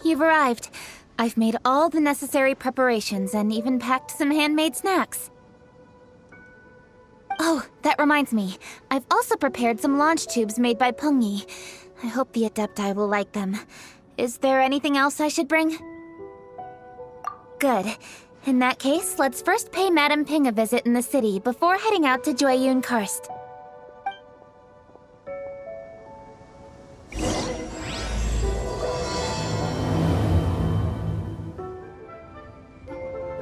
you've arrived. I've made all the necessary preparations and even packed some handmade snacks. Oh, that reminds me. I've also prepared some launch tubes made by Pengyi. I hope the Adepti will like them. Is there anything else I should bring? Good. In that case, let's first pay Madame Ping a visit in the city before heading out to Jueyun Karst.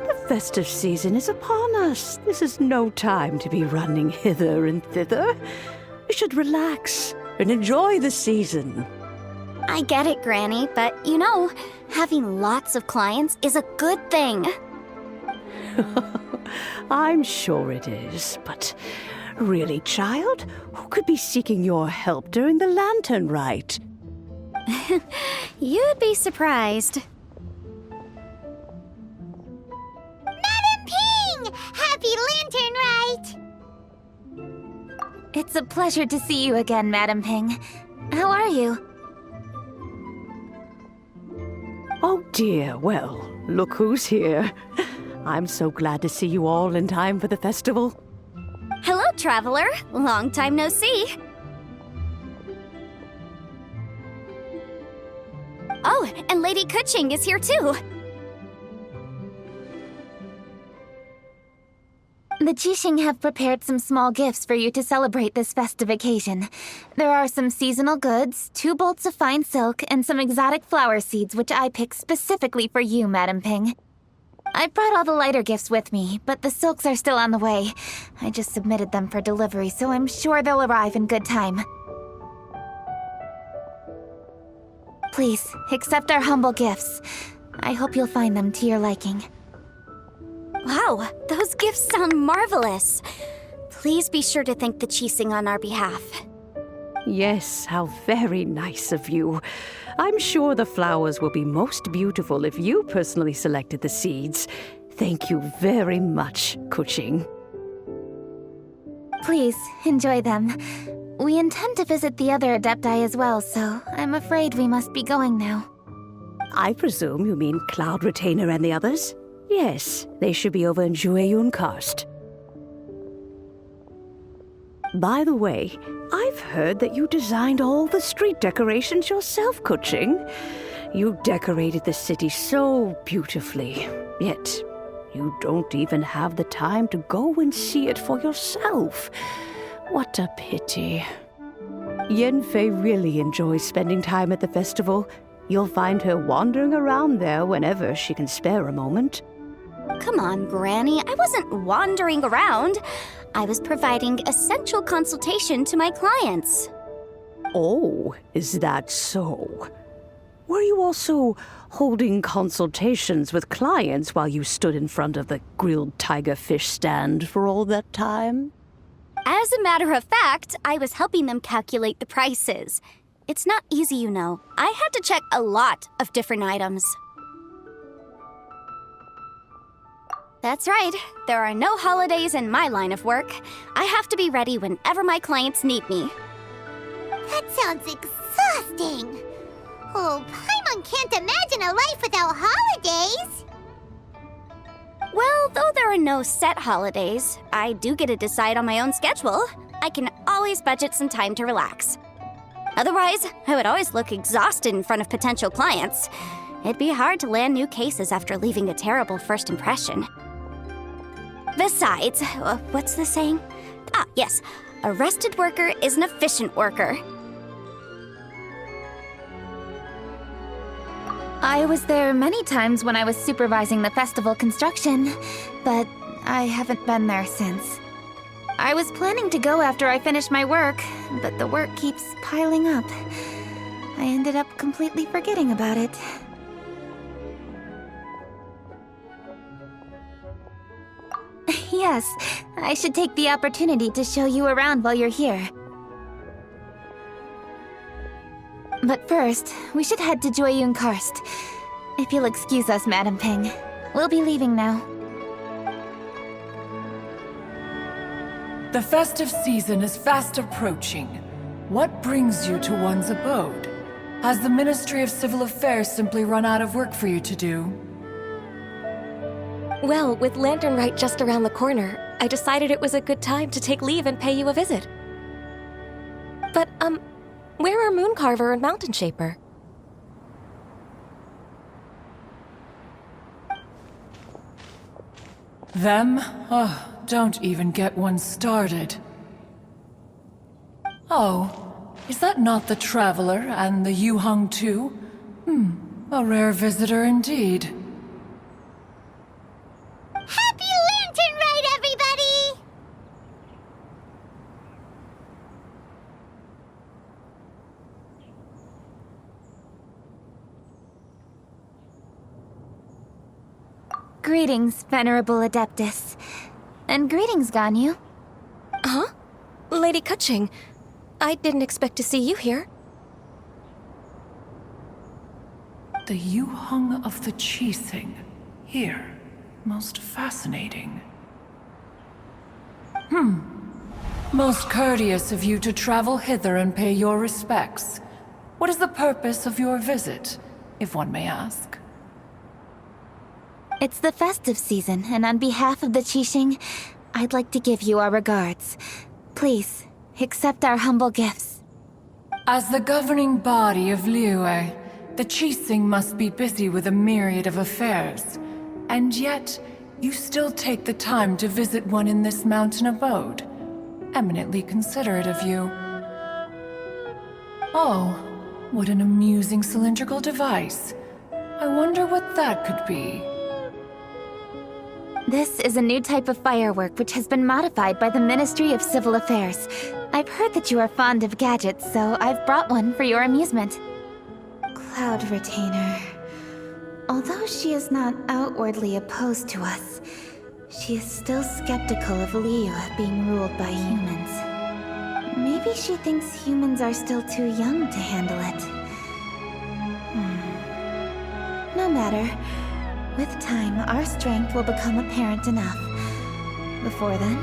The festive season is upon us. This is no time to be running hither and thither. We should relax and enjoy the season. I get it, Granny, but you know, having lots of clients is a good thing. I'm sure it is, but really, child, who could be seeking your help during the lantern rite? You'd be surprised. Madam Ping! Happy Lantern Rite! It's a pleasure to see you again, Madame Ping. How are you? Oh dear, well, look who's here. I'm so glad to see you all in time for the festival. Hello, traveler. Long time no see. Oh, and Lady Kuching is here too. The Jixing have prepared some small gifts for you to celebrate this festive occasion. There are some seasonal goods, 2 bolts of fine silk, and some exotic flower seeds which I picked specifically for you, Madame Ping. I brought all the lighter gifts with me, but the silks are still on the way. I just submitted them for delivery, so I'm sure they'll arrive in good time. Please, accept our humble gifts. I hope you'll find them to your liking. Wow, those gifts sound marvelous. Please be sure to thank the Jixing on our behalf. Yes, how very nice of you. I'm sure the flowers will be most beautiful if you personally selected the seeds. Thank you very much, Kuching. Please, enjoy them. We intend to visit the other Adepti as well, so I'm afraid we must be going now. I presume you mean Cloud Retainer and the others? Yes, they should be over in Jueyun Karst. By the way, I've heard that you designed all the street decorations yourself, Kuching. You decorated the city so beautifully, yet you don't even have the time to go and see it for yourself. What a pity. Yanfei really enjoys spending time at the festival. You'll find her wandering around there whenever she can spare a moment. Come on, Granny. I wasn't wandering around. I was providing essential consultation to my clients. Oh, is that so? Were you also holding consultations with clients while you stood in front of the grilled tiger fish stand for all that time? As a matter of fact, I was helping them calculate the prices. It's not easy, you know. I had to check a lot of different items. That's right. There are no holidays in my line of work. I have to be ready whenever my clients need me. That sounds exhausting. Oh, Paimon can't imagine a life without holidays. Well, though there are no set holidays, I do get to decide on my own schedule. I can always budget some time to relax. Otherwise, I would always look exhausted in front of potential clients. It'd be hard to land new cases after leaving a terrible first impression. Besides, what's the saying? Ah, yes. A rested worker is an efficient worker. I was there many times when I was supervising the festival construction, but I haven't been there since. I was planning to go after I finished my work, but the work keeps piling up. I ended up completely forgetting about it. Yes, I should take the opportunity to show you around while you're here. But first, we should head to Jueyun Karst. If you'll excuse us, Madame Ping. We'll be leaving now. The festive season is fast approaching. What brings you to one's abode? Has the Ministry of Civil Affairs simply run out of work for you to do? Well, with Lantern Rite just around the corner, I decided it was a good time to take leave and pay you a visit. But, where are Mooncarver and Mountain Shaper? Them? Oh, don't even get one started. Oh, is that not the Traveler and the Yuheng too? A rare visitor indeed. Happy Lantern Rite, everybody! Greetings, Venerable Adeptus. And greetings, Ganyu. Huh? Lady Kutching, I didn't expect to see you here. The Yuheng of the Qixing. Here. Most fascinating. Most courteous of you to travel hither and pay your respects. What is the purpose of your visit, if one may ask? It's the festive season, and on behalf of the Qixing, I'd like to give you our regards. Please, accept our humble gifts. As the governing body of Liyue, the Qixing must be busy with a myriad of affairs. And yet, you still take the time to visit one in this mountain abode. Eminently considerate of you. Oh, what an amusing cylindrical device. I wonder what that could be. This is a new type of firework which has been modified by the Ministry of Civil Affairs. I've heard that you are fond of gadgets, so I've brought one for your amusement. Cloud Retainer. Although she is not outwardly opposed to us, she is still skeptical of Liyue being ruled by humans. Maybe she thinks humans are still too young to handle it. No matter. With time, our strength will become apparent enough. Before then,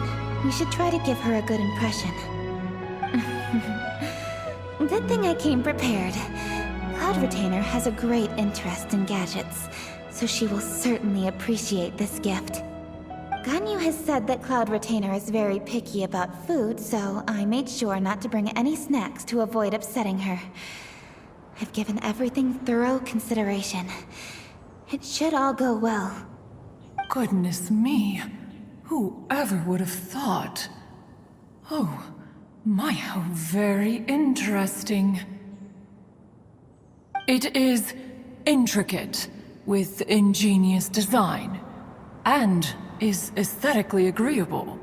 we should try to give her a good impression. Good thing I came prepared. Cloud Retainer has a great interest in gadgets, so she will certainly appreciate this gift. Ganyu has said that Cloud Retainer is very picky about food, so I made sure not to bring any snacks to avoid upsetting her. I've given everything thorough consideration. It should all go well. Goodness me. Whoever would have thought? Oh, my, how very interesting. It is intricate, with ingenious design, and is aesthetically agreeable.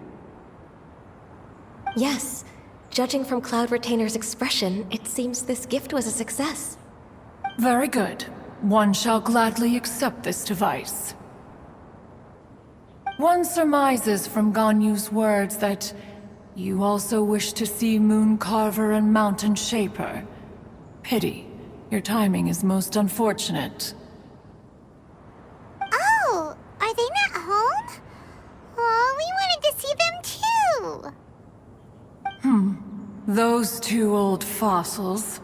Yes, judging from Cloud Retainer's expression, it seems this gift was a success. Very good. One shall gladly accept this device. One surmises from Ganyu's words that you also wish to see Mooncarver and Mountain Shaper. Pity. Your timing is most unfortunate. Oh, are they not home? Oh, we wanted to see them too. Those two old fossils.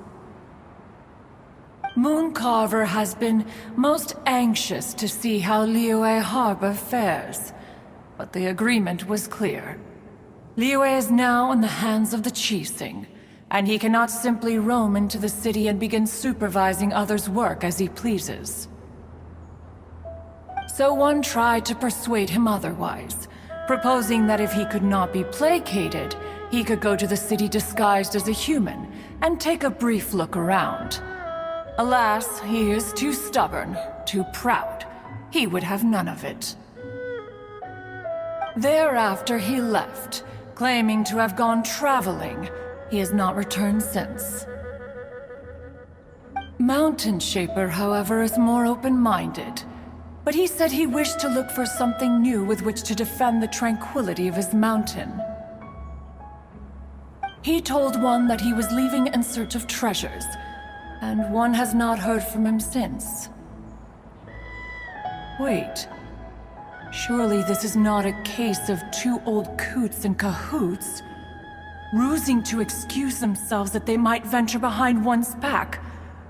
Mooncarver has been most anxious to see how Liyue Harbor fares, but the agreement was clear. Liyue is now in the hands of the Qixing, and he cannot simply roam into the city and begin supervising others' work as he pleases. So one tried to persuade him otherwise, proposing that if he could not be placated, he could go to the city disguised as a human and take a brief look around. Alas, he is too stubborn, too proud. He would have none of it. Thereafter he left, claiming to have gone traveling. He has not returned since. Mountain Shaper, however, is more open-minded. But he said he wished to look for something new with which to defend the tranquility of his mountain. He told one that he was leaving in search of treasures, and one has not heard from him since. Wait. Surely this is not a case of two old coots in cahoots, rusing to excuse themselves that they might venture behind one's back,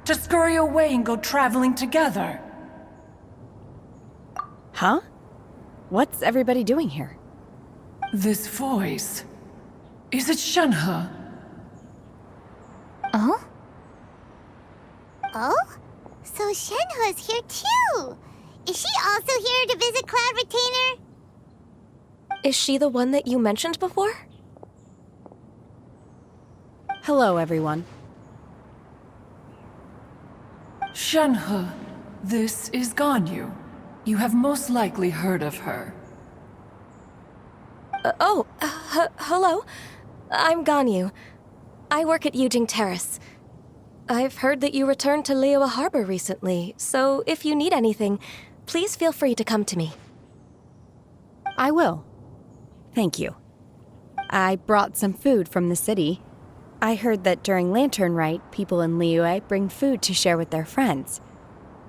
To scurry away and go traveling together. Huh? What's everybody doing here? This voice... Is it Shenhe? Oh? Oh? So Shenhe's here too! Is she also here to visit Cloud Retainer? Is she the one that you mentioned before? Hello, everyone. Shenhe, this is Ganyu. You have most likely heard of her. Hello. I'm Ganyu. I work at Yujing Terrace. I've heard that you returned to Liyue Harbor recently, so if you need anything, please feel free to come to me. I will. Thank you. I brought some food from the city. I heard that during Lantern Rite, people in Liyue bring food to share with their friends.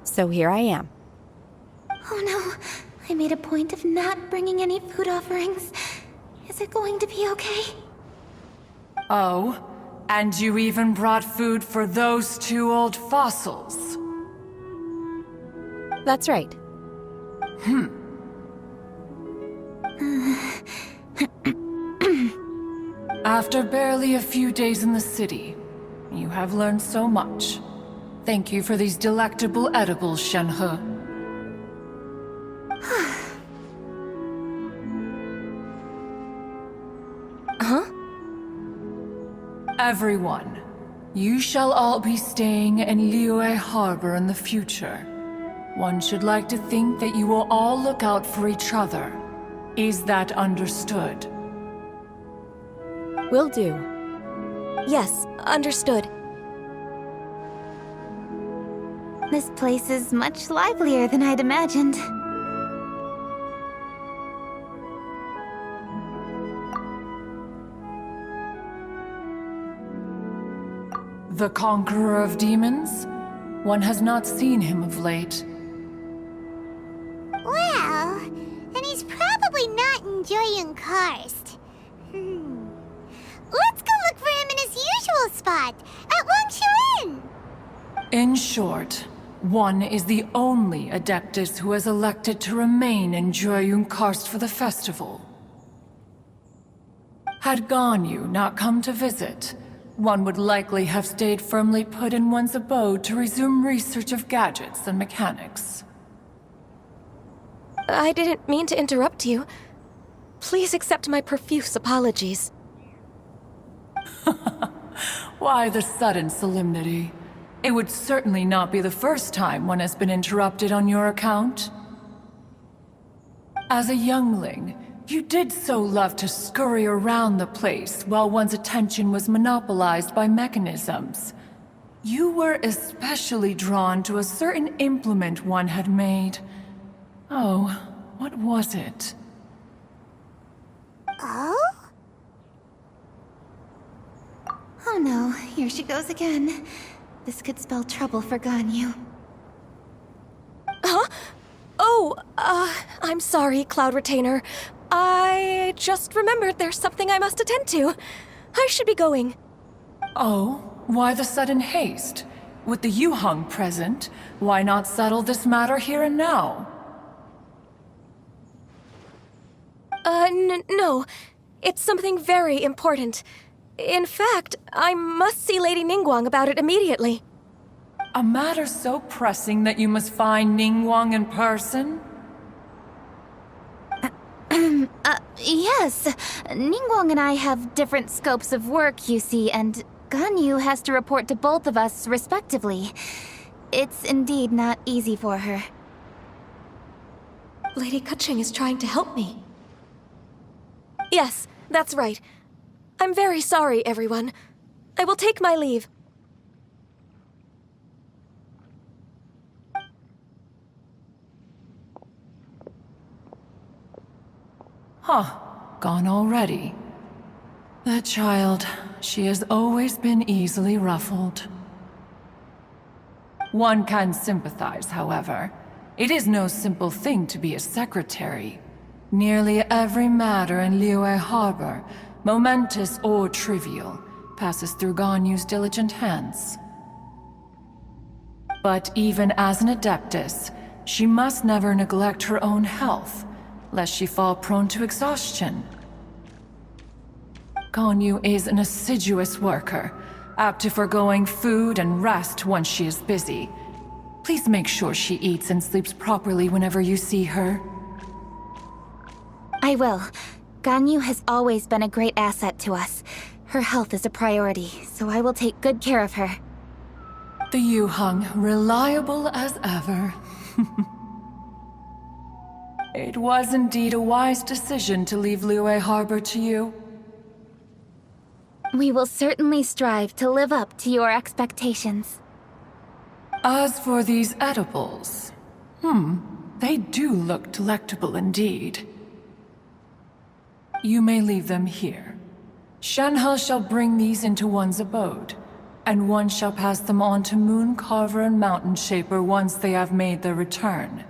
So here I am. Oh no, I made a point of not bringing any food offerings. Is it going to be okay? Oh, and you even brought food for those two old fossils. That's right. After barely a few days in the city, you have learned so much. Thank you for these delectable edibles, Shenhe. Huh? Everyone, you shall all be staying in Liyue Harbor in the future. One should like to think that you will all look out for each other. Is that understood? Will do. Yes, understood. This place is much livelier than I'd imagined. The Conqueror of Demons? One has not seen him of late. Well, and he's probably not enjoying Karst. Let's go look for him in his usual spot, at Wangshu Inn! In short, one is the only Adeptus who has elected to remain in Joyun Karst for the festival. Had Ganyu not come to visit, one would likely have stayed firmly put in one's abode to resume research of gadgets and mechanics. I didn't mean to interrupt you. Please accept my profuse apologies. Why the sudden solemnity? It would certainly not be the first time one has been interrupted on your account. As a youngling, you did so love to scurry around the place while one's attention was monopolized by mechanisms. You were especially drawn to a certain implement one had made. Oh, what was it? Oh? Oh no, here she goes again. This could spell trouble for Ganyu. Huh? Oh, I'm sorry, Cloud Retainer. I just remembered there's something I must attend to. I should be going. Oh, why the sudden haste? With the Yuheng present, why not settle this matter here and now? No. It's something very important. In fact, I must see Lady Ningguang about it immediately. A matter so pressing that you must find Ningguang in person? Yes. Ningguang and I have different scopes of work, you see, and Ganyu has to report to both of us, respectively. It's indeed not easy for her. Lady Keqing is trying to help me. Yes, that's right. I'm very sorry, everyone. I will take my leave. Huh, gone already. That child, she has always been easily ruffled. One can sympathize, however. It is no simple thing to be a secretary. Nearly every matter in Liyue Harbor, momentous or trivial, passes through Ganyu's diligent hands. But even as an Adeptus, she must never neglect her own health, lest she fall prone to exhaustion. Ganyu is an assiduous worker, apt to foregoing food and rest once she is busy. Please make sure she eats and sleeps properly whenever you see her. I will. Ganyu has always been a great asset to us. Her health is a priority, so I will take good care of her. The Yuheng, reliable as ever. It was indeed a wise decision to leave Liyue Harbor to you. We will certainly strive to live up to your expectations. As for these edibles, they do look delectable indeed. You may leave them here. Shenhe shall bring these into one's abode, and one shall pass them on to Mooncarver and Mountain Shaper once they have made their return.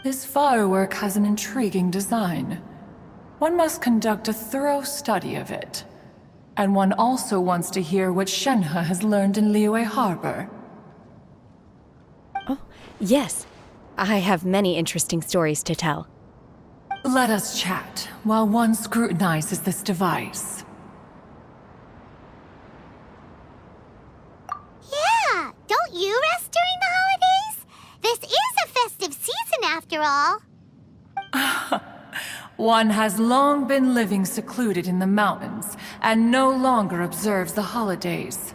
This firework has an intriguing design. One must conduct a thorough study of it. And one also wants to hear what Shenhe has learned in Liyue Harbor. Oh, yes. I have many interesting stories to tell. Let us chat while one scrutinizes this device. Yeah, don't you rest during the holidays? This is a festive season after all. One has long been living secluded in the mountains and no longer observes the holidays.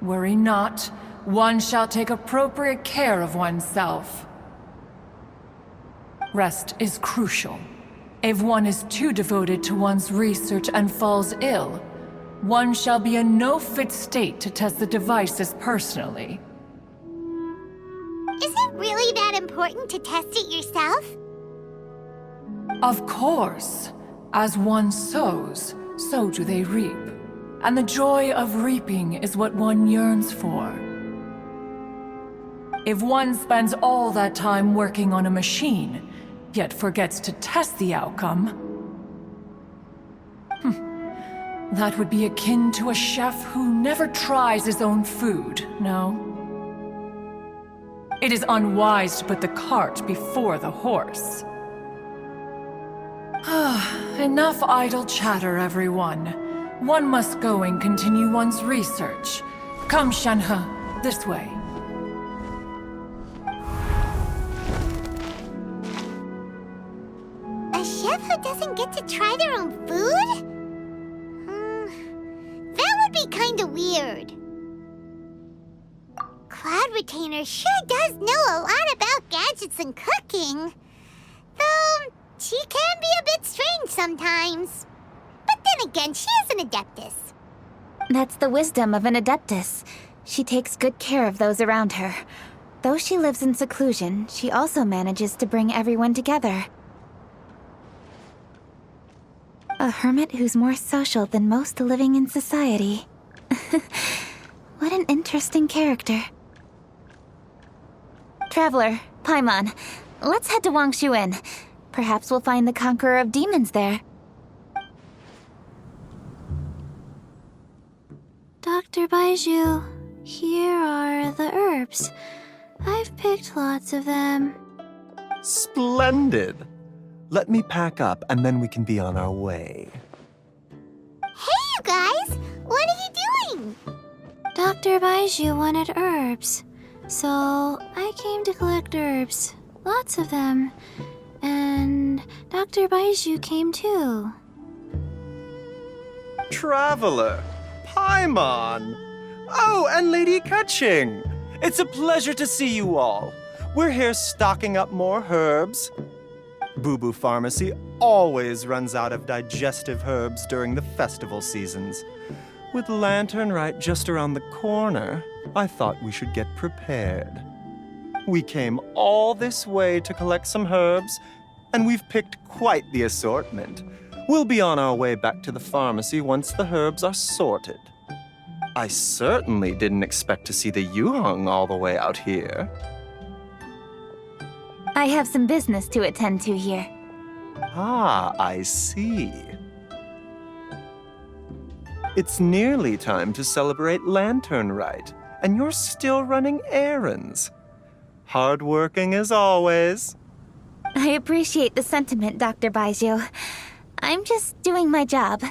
Worry not, one shall take appropriate care of oneself. Rest is crucial. If one is too devoted to one's research and falls ill, one shall be in no fit state to test the devices personally. Is it really that important to test it yourself? Of course. As one sows, so do they reap. And the joy of reaping is what one yearns for. If one spends all that time working on a machine, yet forgets to test the outcome, that would be akin to a chef who never tries his own food, no? It is unwise to put the cart before the horse. Enough idle chatter, everyone. One must go and continue one's research. Come, Shenhe, this way. A chef who doesn't get to try their own food? That would be kinda weird. Cloud Retainer sure does know a lot about gadgets and cooking. Though, she can be a bit strange sometimes. But then again, she is an Adeptus. That's the wisdom of an Adeptus. She takes good care of those around her. Though she lives in seclusion, she also manages to bring everyone together. A hermit who's more social than most living in society. What an interesting character. Traveler, Paimon, let's head to Wangshu Inn. Perhaps we'll find the Conqueror of Demons there. Dr. Baiju, here are the herbs. I've picked lots of them. Splendid! Let me pack up and then we can be on our way. Hey, you guys! What are you doing? Dr. Baiju wanted herbs, so I came to collect herbs. Lots of them. And Dr. Baiju came too. Traveler! Paimon! Oh, and Lady Kaching! It's a pleasure to see you all. We're here stocking up more herbs. Boo Boo Pharmacy always runs out of digestive herbs during the festival seasons. With Lantern right just around the corner, I thought we should get prepared. We came all this way to collect some herbs, and we've picked quite the assortment. We'll be on our way back to the pharmacy once the herbs are sorted. I certainly didn't expect to see the Yuheng all the way out here. I have some business to attend to here. Ah, I see. It's nearly time to celebrate Lantern Rite, and you're still running errands. Hardworking as always. I appreciate the sentiment, Dr. Baiju. I'm just doing my job.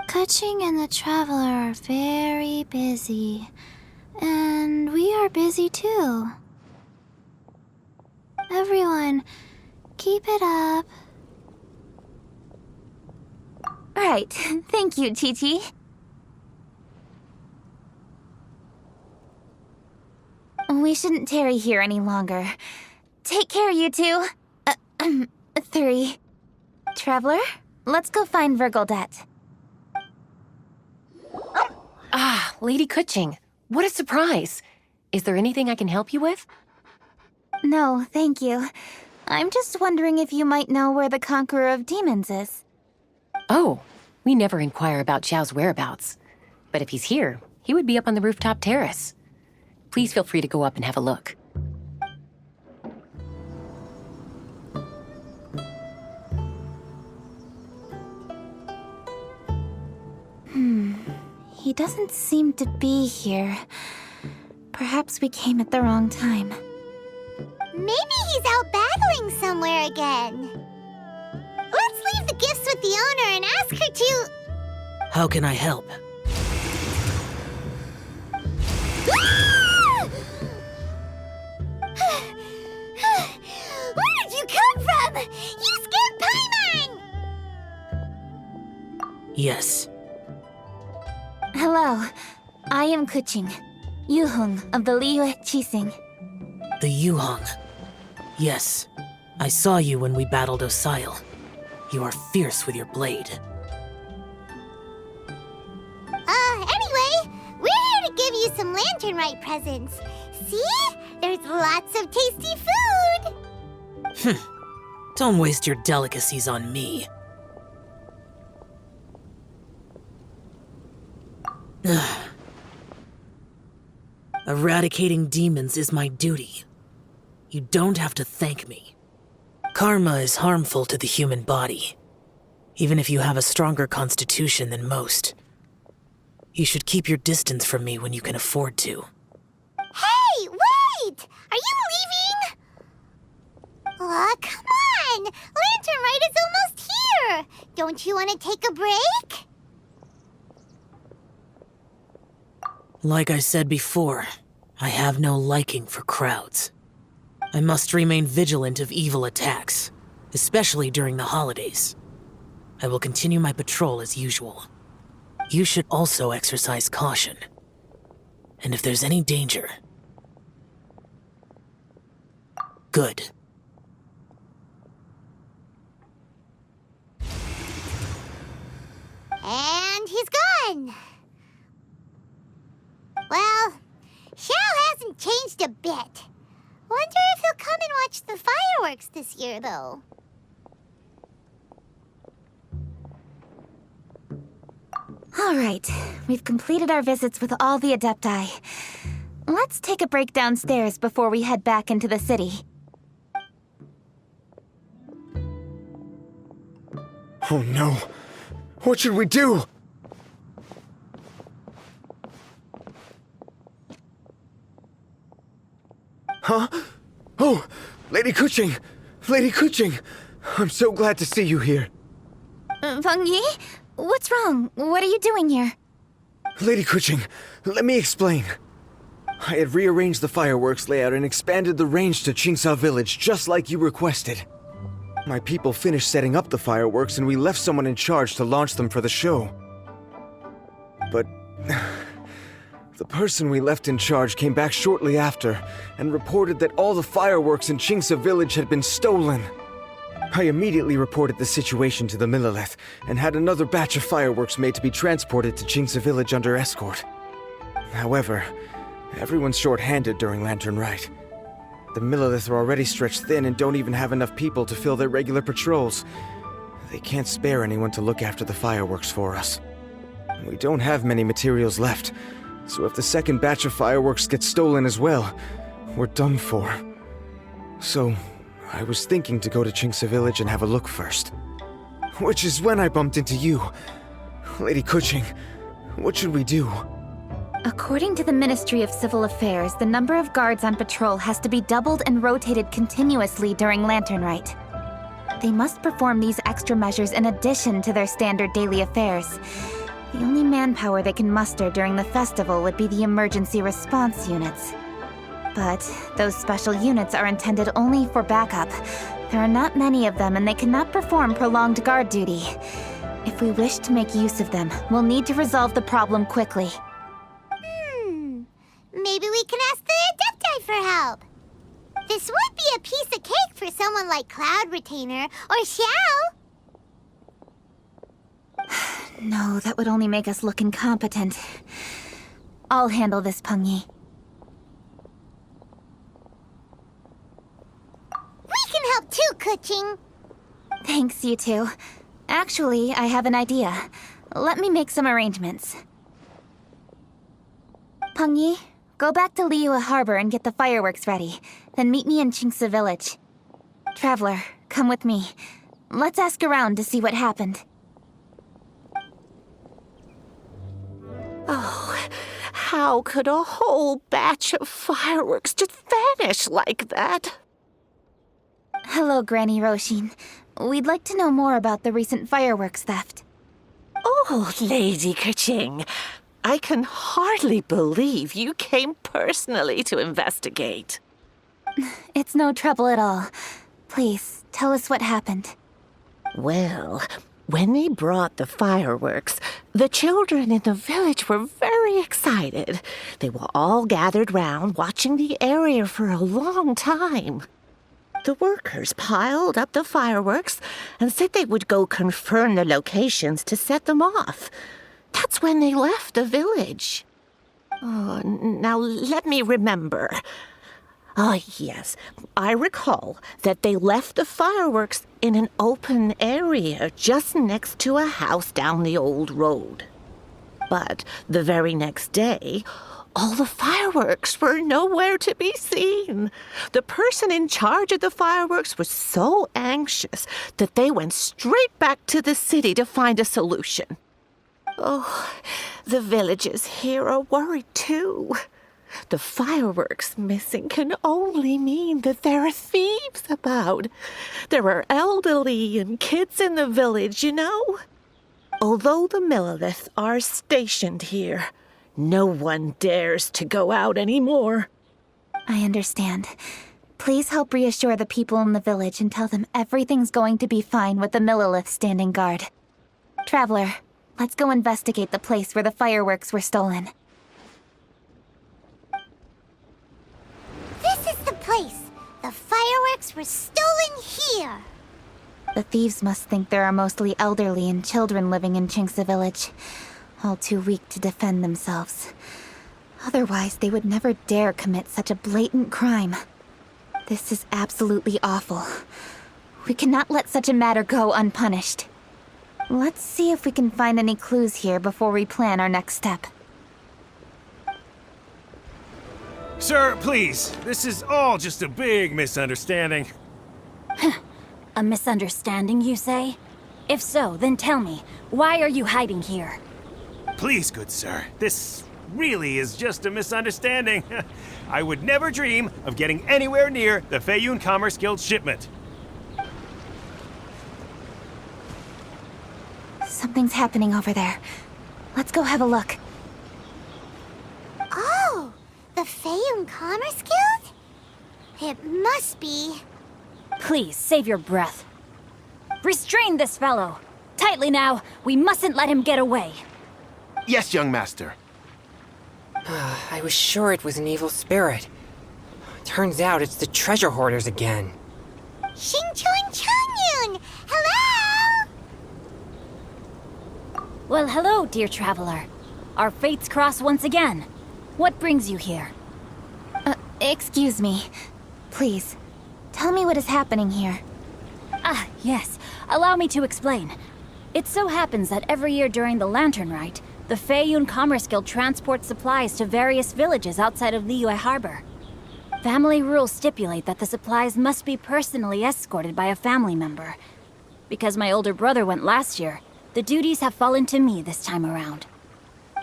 Kuching and the Traveler are very busy. And we are busy too. Everyone, keep it up. Right. Thank you, Chi-Chi. We shouldn't tarry here any longer. Take care, you two. 3. Traveler, let's go find Virgildet. Ah, Lady Kuching. What a surprise. Is there anything I can help you with? No, thank you. I'm just wondering if you might know where the Conqueror of Demons is. Oh, we never inquire about Xiao's whereabouts. But if he's here, he would be up on the rooftop terrace. Please feel free to go up and have a look. He doesn't seem to be here. Perhaps we came at the wrong time. Maybe he's out battling somewhere again. Let's leave the gifts with the owner and ask her to... How can I help? Where did you come from? You scared Paimon! Yes. Hello, I am Kuching, Yuhung of the Liyue Qixing. The Yuhong. Yes. I saw you when we battled Osile. You are fierce with your blade. Anyway, we're here to give you some Lantern Rite presents. See? There's lots of tasty food! Don't waste your delicacies on me. Eradicating demons is my duty. You don't have to thank me. Karma is harmful to the human body, even if you have a stronger constitution than most. You should keep your distance from me when you can afford to. Hey, wait! Are you leaving? Aw, come on! Lantern Rite is almost here! Don't you want to take a break? Like I said before, I have no liking for crowds. I must remain vigilant of evil attacks, especially during the holidays. I will continue my patrol as usual. You should also exercise caution. And if there's any danger... Good. And he's gone! Well, Xiao hasn't changed a bit. Wonder if he'll come and watch the fireworks this year, though. All right, we've completed our visits with all the Adepti. Let's take a break downstairs before we head back into the city. Oh no! What should we do? Huh? Oh! Lady Kuching! Lady Kuching! I'm so glad to see you here. Feng Yi? What's wrong? What are you doing here? Lady Kuching, let me explain. I had rearranged the fireworks layout and expanded the range to Qingsa Village just like you requested. My people finished setting up the fireworks and we left someone in charge to launch them for the show. But... the person we left in charge came back shortly after and reported that all the fireworks in Qingsa Village had been stolen. I immediately reported the situation to the Millelith and had another batch of fireworks made to be transported to Qingsa Village under escort. However, everyone's short-handed during Lantern Rite. The Millelith are already stretched thin and don't even have enough people to fill their regular patrols. They can't spare anyone to look after the fireworks for us. We don't have many materials left, so if the second batch of fireworks gets stolen as well, we're done for. So, I was thinking to go to Qingsa Village and have a look first. Which is when I bumped into you. Lady Kuching, what should we do? According to the Ministry of Civil Affairs, the number of guards on patrol has to be doubled and rotated continuously during Lantern Rite. They must perform these extra measures in addition to their standard daily affairs. The only manpower they can muster during the festival would be the emergency response units. But those special units are intended only for backup. There are not many of them, and they cannot perform prolonged guard duty. If we wish to make use of them, we'll need to resolve the problem quickly. Maybe we can ask the Adepti for help. This would be a piece of cake for someone like Cloud Retainer or Xiao. No, that would only make us look incompetent. I'll handle this, Pengyi. We can help too, Kuching. Thanks, you two. Actually, I have an idea. Let me make some arrangements. Pengyi, go back to Liyue Harbor and get the fireworks ready. Then meet me in Qingce Village. Traveler, come with me. Let's ask around to see what happened. Oh, how could a whole batch of fireworks just vanish like that? Hello, Granny Roshin. We'd like to know more about the recent fireworks theft. Oh, Lady Keqing, I can hardly believe you came personally to investigate. It's no trouble at all. Please, tell us what happened. Well, when they brought the fireworks, the children in the village were very excited. They were all gathered round, watching the area for a long time. The workers piled up the fireworks and said they would go confirm the locations to set them off. That's when they left the village. Oh, now let me remember. Ah, yes, I recall that they left the fireworks in an open area just next to a house down the old road. But the very next day, all the fireworks were nowhere to be seen. The person in charge of the fireworks was so anxious that they went straight back to the city to find a solution. Oh, the villagers here are worried too. The fireworks missing can only mean that there are thieves about. There are elderly and kids in the village, you know. Although the Millilith are stationed here, no one dares to go out anymore. I understand. Please help reassure the people in the village and tell them everything's going to be fine with the Millilith standing guard. Traveler, let's go investigate the place where the fireworks were stolen. This is the place. The fireworks were stolen here. The thieves must think there are mostly elderly and children living in Qingce Village, all too weak to defend themselves. Otherwise, they would never dare commit such a blatant crime. This is absolutely awful. We cannot let such a matter go unpunished. Let's see if we can find any clues here before we plan our next step. Sir, please. This is all just a big misunderstanding. A misunderstanding, you say? If so, then tell me, why are you hiding here? Please, good sir. This really is just a misunderstanding. I would never dream of getting anywhere near the Feiyun Commerce Guild shipment. Something's happening over there. Let's go have a look. Oh, the Feiyun Commerce Guild? It must be. Please, save your breath. Restrain this fellow! Tightly now, we mustn't let him get away. Yes, young master. I was sure it was an evil spirit. Turns out it's the treasure hoarders again. Xingchun Changyun! Hello! Well, hello, dear traveler. Our fates cross once again. What brings you here? Excuse me. Please, tell me what is happening here. Ah, yes. Allow me to explain. It so happens that every year during the Lantern Rite, the Feiyun Commerce Guild transports supplies to various villages outside of Liyue Harbor. Family rules stipulate that the supplies must be personally escorted by a family member. Because my older brother went last year, the duties have fallen to me this time around.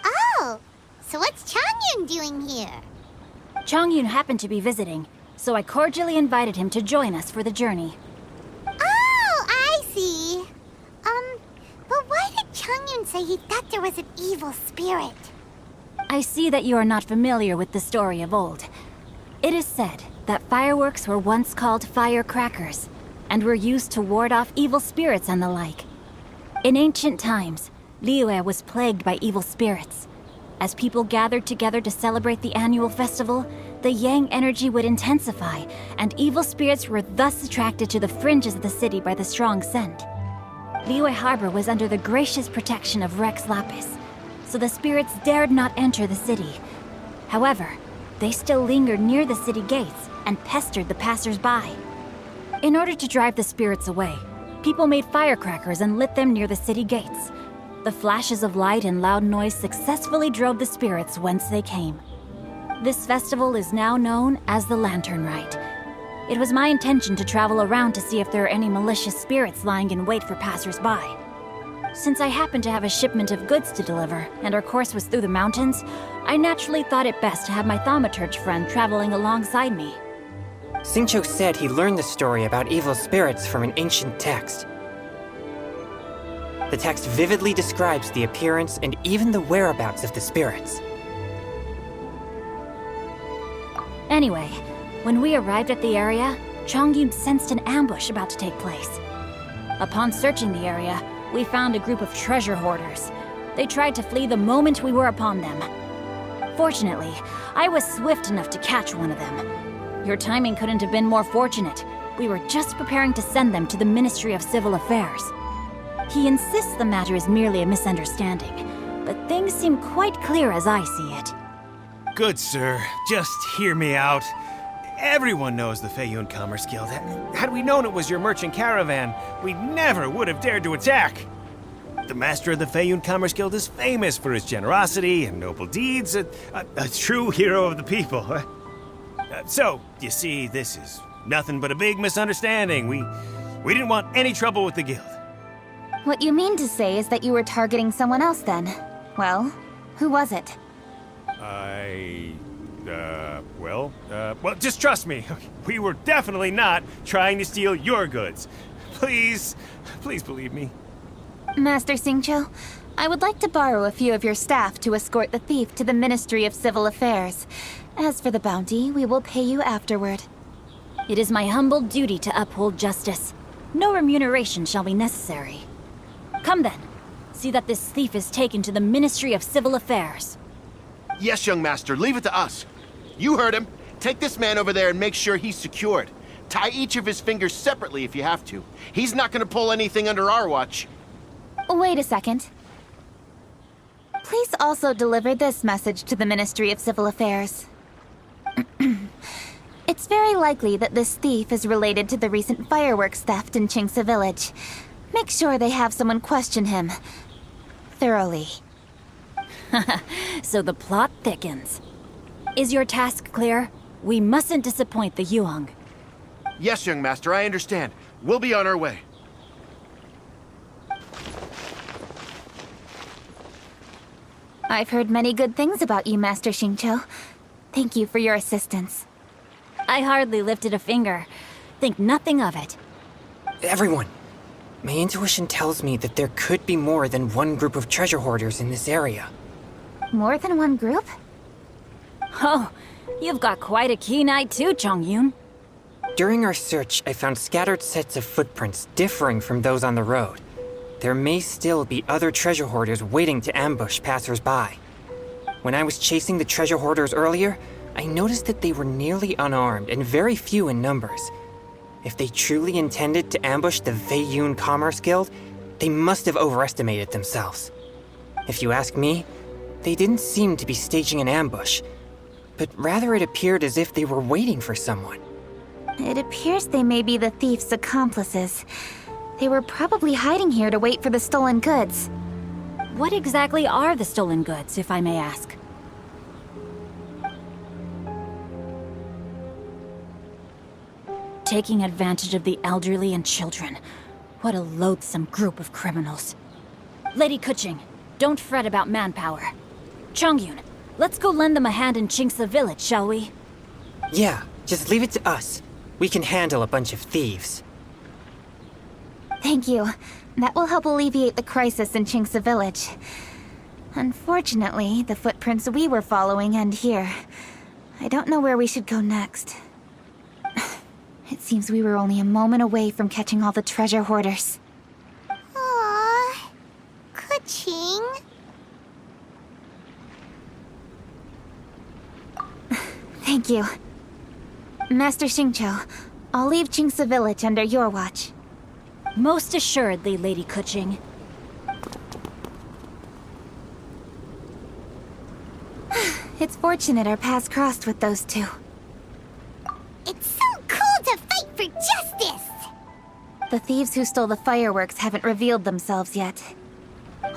Oh, So what's Changyun doing here? Changyun happened to be visiting, so I cordially invited him to join us for the journey. Oh, I see. But why did Changyun say he thought there was an evil spirit? I see that you are not familiar with the story of old. It is said that fireworks were once called firecrackers, and were used to ward off evil spirits and the like. In ancient times, Liyue was plagued by evil spirits. As people gathered together to celebrate the annual festival, the yang energy would intensify, and evil spirits were thus attracted to the fringes of the city by the strong scent. Liyue Harbor was under the gracious protection of Rex Lapis, so the spirits dared not enter the city. However, they still lingered near the city gates and pestered the passers-by. In order to drive the spirits away, people made firecrackers and lit them near the city gates. The flashes of light and loud noise successfully drove the spirits whence they came. This festival is now known as the Lantern Rite. It was my intention to travel around to see if there are any malicious spirits lying in wait for passers-by. Since I happened to have a shipment of goods to deliver, and our course was through the mountains, I naturally thought it best to have my thaumaturge friend traveling alongside me. Xingqiu said he learned the story about evil spirits from an ancient text. The text vividly describes the appearance and even the whereabouts of the spirits. Anyway, when we arrived at the area, Changyun sensed an ambush about to take place. Upon searching the area, we found a group of treasure hoarders. They tried to flee the moment we were upon them. Fortunately, I was swift enough to catch one of them. Your timing couldn't have been more fortunate. We were just preparing to send them to the Ministry of Civil Affairs. He insists the matter is merely a misunderstanding, but things seem quite clear as I see it. Good, sir. Just hear me out. Everyone knows the Feiyun Commerce Guild. Had we known it was your merchant caravan, we never would have dared to attack. The master of the Feiyun Commerce Guild is famous for his generosity and noble deeds, a true hero of the people. So, you see, this is nothing but a big misunderstanding. We didn't want any trouble with the guild. What you mean to say is that you were targeting someone else then? Well, who was it? Well, just trust me. We were definitely not trying to steal your goods. Please believe me. Master Xingqiu, I would like to borrow a few of your staff to escort the thief to the Ministry of Civil Affairs. As for the bounty, we will pay you afterward. It is my humble duty to uphold justice. No remuneration shall be necessary. Come then, see that this thief is taken to the Ministry of Civil Affairs. Yes, young master, leave it to us. You heard him. Take this man over there and make sure he's secured. Tie each of his fingers separately if you have to. He's not gonna pull anything under our watch. Wait a second. Please also deliver this message to the Ministry of Civil Affairs. It's very likely that this thief is related to the recent fireworks theft in Qingce Village. Make sure they have someone question him thoroughly. So the plot thickens. Is your task clear? We mustn't disappoint the Yuang. Yes, young master, I understand. We'll be on our way. I've heard many good things about you, Master Xingqiu. Thank you for your assistance. I hardly lifted a finger. Think nothing of it. Everyone, my intuition tells me that there could be more than one group of treasure hoarders in this area. More than one group? Oh, you've got quite a keen eye too, Changyun. During our search, I found scattered sets of footprints differing from those on the road. There may still be other treasure hoarders waiting to ambush passers-by. When I was chasing the treasure hoarders earlier, I noticed that they were nearly unarmed and very few in numbers. If they truly intended to ambush the Feiyun Commerce Guild, they must have overestimated themselves. If you ask me, they didn't seem to be staging an ambush, but rather it appeared as if they were waiting for someone. It appears they may be the thief's accomplices. They were probably hiding here to wait for the stolen goods. What exactly are the stolen goods, if I may ask? Taking advantage of the elderly and children. What a loathsome group of criminals. Lady Kuching, don't fret about manpower. Changyun, Let's go lend them a hand in Chinksa village, shall we? Yeah, just leave it to us. We can handle a bunch of thieves. Thank you. That will help alleviate the crisis in Chinksa village. Unfortunately, the footprints we were following end here. I don't know where we should go next. It seems we were only a moment away from catching all the treasure hoarders. Aww. Kuching. Thank you. Master Xingqiu, I'll leave Chinksa village under your watch. Most assuredly, Lady Kuching. It's fortunate our paths crossed with those two. It's so cool to fight for justice! The thieves who stole the fireworks haven't revealed themselves yet.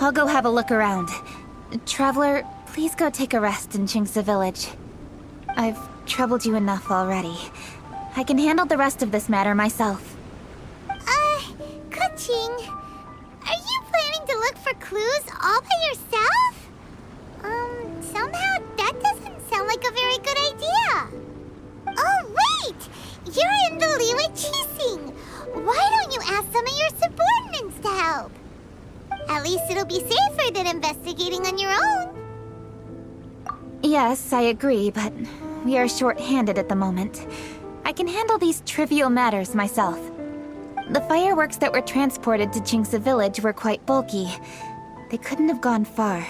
I'll go have a look around. Traveler, please go take a rest in Chinksa village. I've troubled you enough already. I can handle the rest of this matter myself. Kuching, are you planning to look for clues all by yourself? Somehow that doesn't sound like a very good idea. Oh, wait! You're in the Liyue Qixing. Why don't you ask some of your subordinates to help? At least it'll be safer than investigating on your own. Yes, I agree, but we are short-handed at the moment. I can handle these trivial matters myself. The fireworks that were transported to Chinksa village were quite bulky. They couldn't have gone far.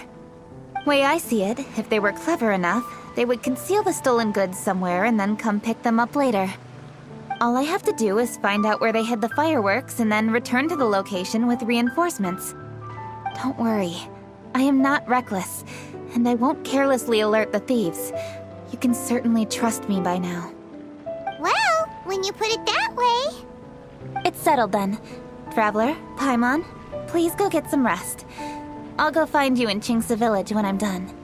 Way I see it, if they were clever enough, they would conceal the stolen goods somewhere and then come pick them up later. All I have to do is find out where they hid the fireworks and then return to the location with reinforcements. Don't worry. I am not reckless, and I won't carelessly alert the thieves. You can certainly trust me by now. Well, when you put it that way... It's settled then. Traveler, Paimon, please go get some rest. I'll go find you in Chinksa village when I'm done.